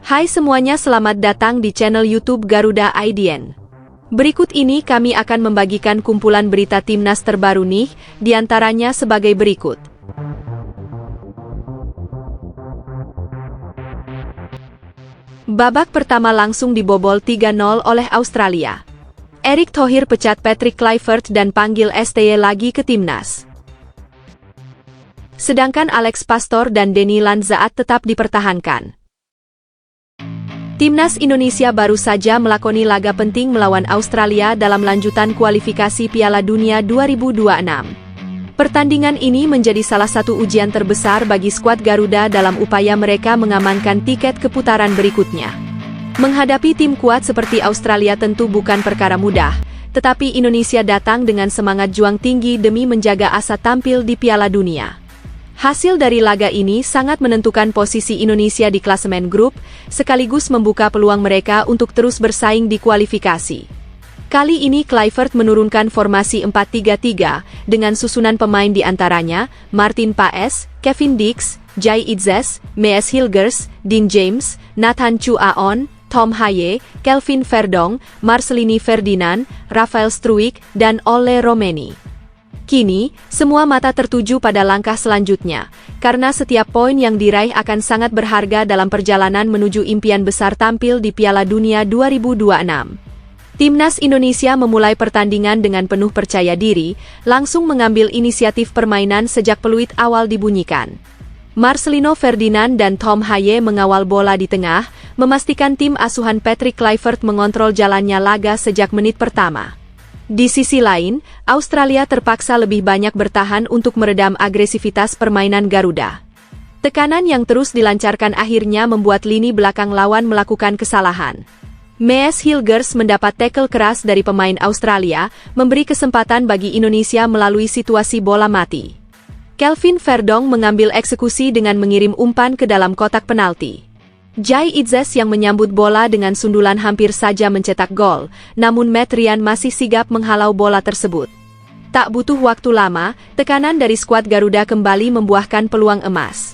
Hai semuanya, selamat datang di channel YouTube Garuda IDN. Berikut ini kami akan membagikan kumpulan berita timnas terbaru nih, diantaranya sebagai berikut. Babak pertama langsung dibobol 3-0 oleh Australia. Erick Thohir pecat Patrick Kluivert dan panggil STY lagi ke timnas. Sedangkan Alex Pastor dan Denny Lanzaat tetap dipertahankan. Timnas Indonesia baru saja melakoni laga penting melawan Australia dalam lanjutan kualifikasi Piala Dunia 2026. Pertandingan ini menjadi salah satu ujian terbesar bagi skuad Garuda dalam upaya mereka mengamankan tiket ke putaran berikutnya. Menghadapi tim kuat seperti Australia tentu bukan perkara mudah, tetapi Indonesia datang dengan semangat juang tinggi demi menjaga asa tampil di Piala Dunia. Hasil dari laga ini sangat menentukan posisi Indonesia di klasemen grup, sekaligus membuka peluang mereka untuk terus bersaing di kualifikasi. Kali ini Kluivert menurunkan formasi 4-3-3, dengan susunan pemain di antaranya, Martin Paes, Kevin Dix, Jai Itzes, Mees Hilgers, Dean James, Nathan Chu Aon, Tom Haye, Kelvin Verdong, Marcelini Ferdinand, Rafael Struijk, dan Ole Romeni. Kini, semua mata tertuju pada langkah selanjutnya, karena setiap poin yang diraih akan sangat berharga dalam perjalanan menuju impian besar tampil di Piala Dunia 2026. Timnas Indonesia memulai pertandingan dengan penuh percaya diri, langsung mengambil inisiatif permainan sejak peluit awal dibunyikan. Marcelino Ferdinand dan Tom Haye mengawal bola di tengah, memastikan tim asuhan Patrick Kluivert mengontrol jalannya laga sejak menit pertama. Di sisi lain, Australia terpaksa lebih banyak bertahan untuk meredam agresivitas permainan Garuda. Tekanan yang terus dilancarkan akhirnya membuat lini belakang lawan melakukan kesalahan. Mees Hilgers mendapat tackle keras dari pemain Australia, memberi kesempatan bagi Indonesia melalui situasi bola mati. Kelvin Verdong mengambil eksekusi dengan mengirim umpan ke dalam kotak penalti. Jai Itzes yang menyambut bola dengan sundulan hampir saja mencetak gol, namun Matt Ryan masih sigap menghalau bola tersebut. Tak butuh waktu lama, tekanan dari skuad Garuda kembali membuahkan peluang emas.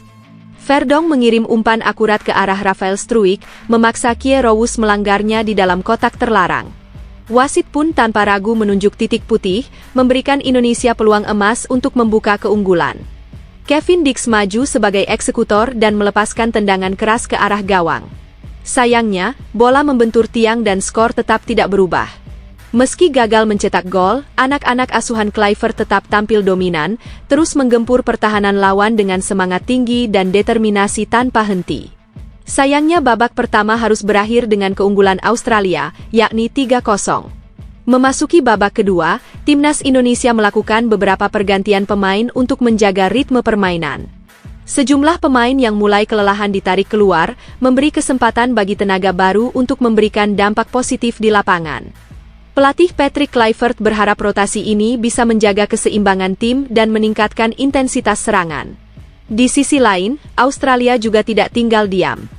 Verdong mengirim umpan akurat ke arah Rafael Struijk, memaksa Kie Rowus melanggarnya di dalam kotak terlarang. Wasit pun tanpa ragu menunjuk titik putih, memberikan Indonesia peluang emas untuk membuka keunggulan. Kevin Dix maju sebagai eksekutor dan melepaskan tendangan keras ke arah gawang. Sayangnya, bola membentur tiang dan skor tetap tidak berubah. Meski gagal mencetak gol, anak-anak asuhan Kluivert tetap tampil dominan, terus menggempur pertahanan lawan dengan semangat tinggi dan determinasi tanpa henti. Sayangnya babak pertama harus berakhir dengan keunggulan Australia, yakni 3-0. Memasuki babak kedua, timnas Indonesia melakukan beberapa pergantian pemain untuk menjaga ritme permainan. Sejumlah pemain yang mulai kelelahan ditarik keluar, memberi kesempatan bagi tenaga baru untuk memberikan dampak positif di lapangan. Pelatih Patrick Kluivert berharap rotasi ini bisa menjaga keseimbangan tim dan meningkatkan intensitas serangan. Di sisi lain, Australia juga tidak tinggal diam.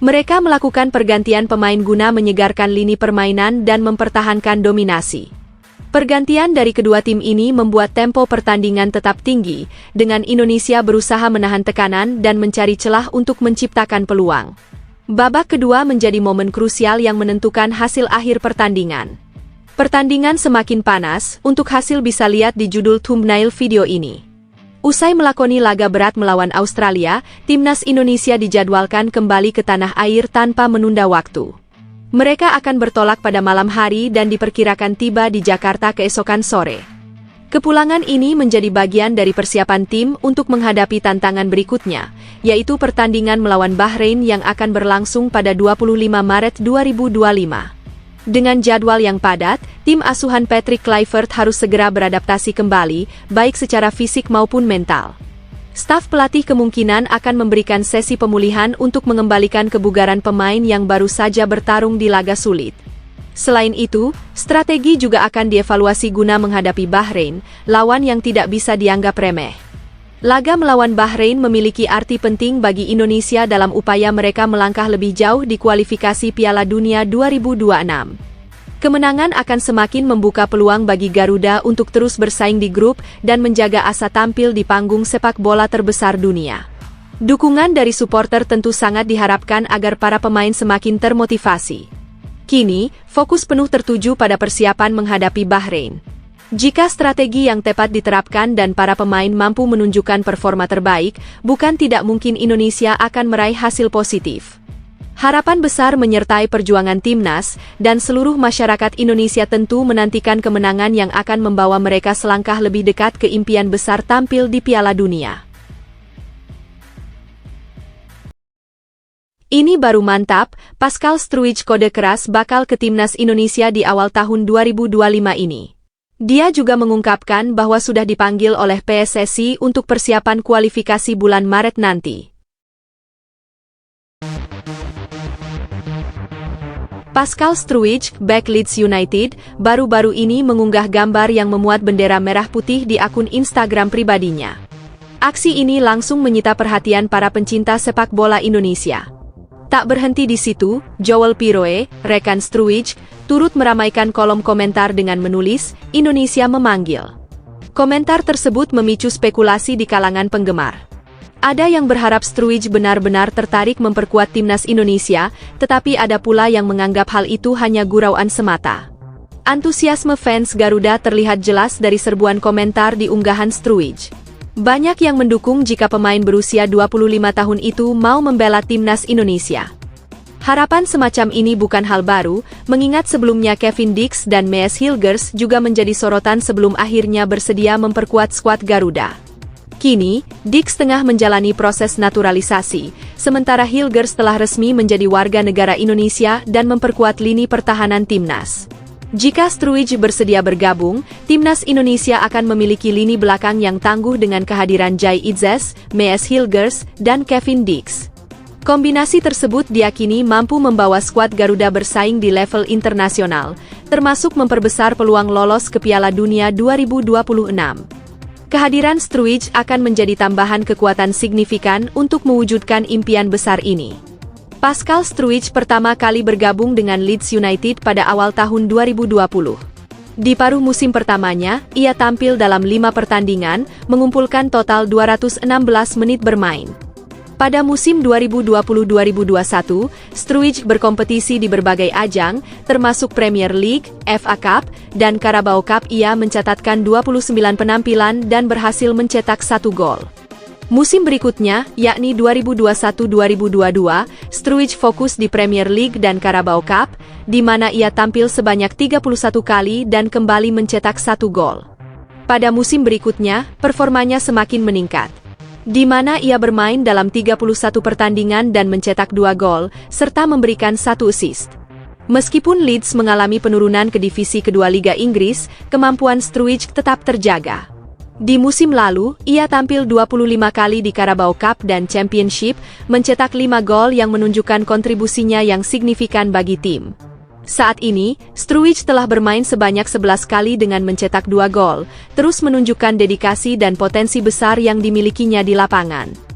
Mereka melakukan pergantian pemain guna menyegarkan lini permainan dan mempertahankan dominasi. Pergantian dari kedua tim ini membuat tempo pertandingan tetap tinggi, dengan Indonesia berusaha menahan tekanan dan mencari celah untuk menciptakan peluang. Babak kedua menjadi momen krusial yang menentukan hasil akhir pertandingan. Pertandingan semakin panas, untuk hasil bisa lihat di judul thumbnail video ini. Usai melakoni laga berat melawan Australia, timnas Indonesia dijadwalkan kembali ke tanah air tanpa menunda waktu. Mereka akan bertolak pada malam hari dan diperkirakan tiba di Jakarta keesokan sore. Kepulangan ini menjadi bagian dari persiapan tim untuk menghadapi tantangan berikutnya, yaitu pertandingan melawan Bahrain yang akan berlangsung pada 25 Maret 2025. Dengan jadwal yang padat, tim asuhan Patrick Kluivert harus segera beradaptasi kembali, baik secara fisik maupun mental. Staf pelatih kemungkinan akan memberikan sesi pemulihan untuk mengembalikan kebugaran pemain yang baru saja bertarung di laga sulit. Selain itu, strategi juga akan dievaluasi guna menghadapi Bahrain, lawan yang tidak bisa dianggap remeh. Laga melawan Bahrain memiliki arti penting bagi Indonesia dalam upaya mereka melangkah lebih jauh di kualifikasi Piala Dunia 2026. Kemenangan akan semakin membuka peluang bagi Garuda untuk terus bersaing di grup dan menjaga asa tampil di panggung sepak bola terbesar dunia. Dukungan dari supporter tentu sangat diharapkan agar para pemain semakin termotivasi. Kini, fokus penuh tertuju pada persiapan menghadapi Bahrain. Jika strategi yang tepat diterapkan dan para pemain mampu menunjukkan performa terbaik, bukan tidak mungkin Indonesia akan meraih hasil positif. Harapan besar menyertai perjuangan timnas, dan seluruh masyarakat Indonesia tentu menantikan kemenangan yang akan membawa mereka selangkah lebih dekat ke impian besar tampil di Piala Dunia. Ini baru mantap, Pascal Struijk kode keras bakal ke timnas Indonesia di awal tahun 2025 ini. Dia juga mengungkapkan bahwa sudah dipanggil oleh PSSI untuk persiapan kualifikasi bulan Maret nanti. Pascal Struijk, bek Leeds United, baru-baru ini mengunggah gambar yang memuat bendera merah putih di akun Instagram pribadinya. Aksi ini langsung menyita perhatian para pencinta sepak bola Indonesia. Tak berhenti di situ, Joel Piroe, rekan Struijk, turut meramaikan kolom komentar dengan menulis, "Indonesia memanggil." Komentar tersebut memicu spekulasi di kalangan penggemar. Ada yang berharap Struijk benar-benar tertarik memperkuat timnas Indonesia, tetapi ada pula yang menganggap hal itu hanya gurauan semata. Antusiasme fans Garuda terlihat jelas dari serbuan komentar di unggahan Struijk. Banyak yang mendukung jika pemain berusia 25 tahun itu mau membela timnas Indonesia. Harapan semacam ini bukan hal baru, mengingat sebelumnya Kevin Dix dan Mees Hilgers juga menjadi sorotan sebelum akhirnya bersedia memperkuat skuad Garuda. Kini, Dix tengah menjalani proses naturalisasi, sementara Hilgers telah resmi menjadi warga negara Indonesia dan memperkuat lini pertahanan timnas. Jika Struijk bersedia bergabung, timnas Indonesia akan memiliki lini belakang yang tangguh dengan kehadiran Jai Itzes, Mees Hilgers, dan Kevin Dix. Kombinasi tersebut diakini mampu membawa skuad Garuda bersaing di level internasional, termasuk memperbesar peluang lolos ke Piala Dunia 2026. Kehadiran Struijk akan menjadi tambahan kekuatan signifikan untuk mewujudkan impian besar ini. Pascal Struijk pertama kali bergabung dengan Leeds United pada awal tahun 2020. Di paruh musim pertamanya, ia tampil dalam 5 pertandingan, mengumpulkan total 216 menit bermain. Pada musim 2020-2021, Struijk berkompetisi di berbagai ajang, termasuk Premier League, FA Cup, dan Carabao Cup. Ia mencatatkan 29 penampilan dan berhasil mencetak 1 gol. Musim berikutnya, yakni 2021-2022, Struijk fokus di Premier League dan Carabao Cup, di mana ia tampil sebanyak 31 kali dan kembali mencetak 1 gol. Pada musim berikutnya, performanya semakin meningkat, di mana ia bermain dalam 31 pertandingan dan mencetak 2 gol, serta memberikan 1 assist. Meskipun Leeds mengalami penurunan ke divisi kedua Liga Inggris, kemampuan Struijk tetap terjaga. Di musim lalu, ia tampil 25 kali di Carabao Cup dan Championship, mencetak 5 gol yang menunjukkan kontribusinya yang signifikan bagi tim. Saat ini, Struijk telah bermain sebanyak 11 kali dengan mencetak 2 gol, terus menunjukkan dedikasi dan potensi besar yang dimilikinya di lapangan.